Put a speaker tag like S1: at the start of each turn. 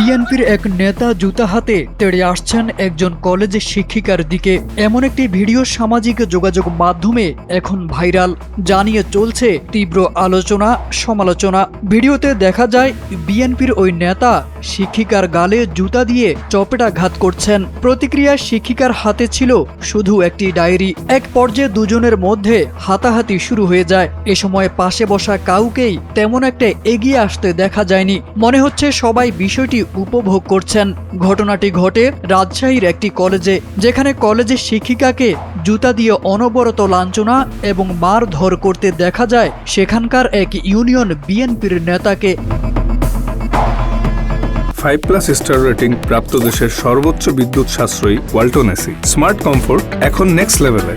S1: বিএনপির এক নেতা জুতা হাতে তেড়ে আসছেন একজন কলেজের শিক্ষিকার দিকে। এমন একটি ভিডিও সামাজিক যোগাযোগ মাধ্যমে এখন ভাইরাল, জানিয়ে চলছে তীব্র আলোচনা সমালোচনা। ভিডিওতে দেখা যায় বিএনপির ওই নেতা শিক্ষিকার গালে জুতা দিয়ে চপেটাঘাত করছেন। প্রতিক্রিয়ায় শিক্ষিকার হাতে ছিল শুধু একটি ডায়েরি। এক পর্যায়ে দুজনের মধ্যে হাতাহাতি শুরু হয়ে যায়। এ সময় পাশে বসা কাউকেই তেমন একটা এগিয়ে আসতে দেখা যায়নি। মনে হচ্ছে সবাই বিষয়টি উপভোগ করছেন। ঘটনাটি ঘটে রাজশাহীর একটি কলেজে, যেখানে কলেজের শিক্ষিকাকে জুতা দিয়ে অনবরত লাঞ্ছনা এবং মারধর করতে দেখা যায় সেখানকার এক ইউনিয়ন বিএনপির নেতাকে।
S2: 5+ স্টার রেটিং প্রাপ্ত দেশের সর্বোচ্চ বিদ্যুৎ সাশ্রয়ী ওয়ালটন এসি। স্মার্ট কমফোর্ট এখন নেক্সট লেভেলে।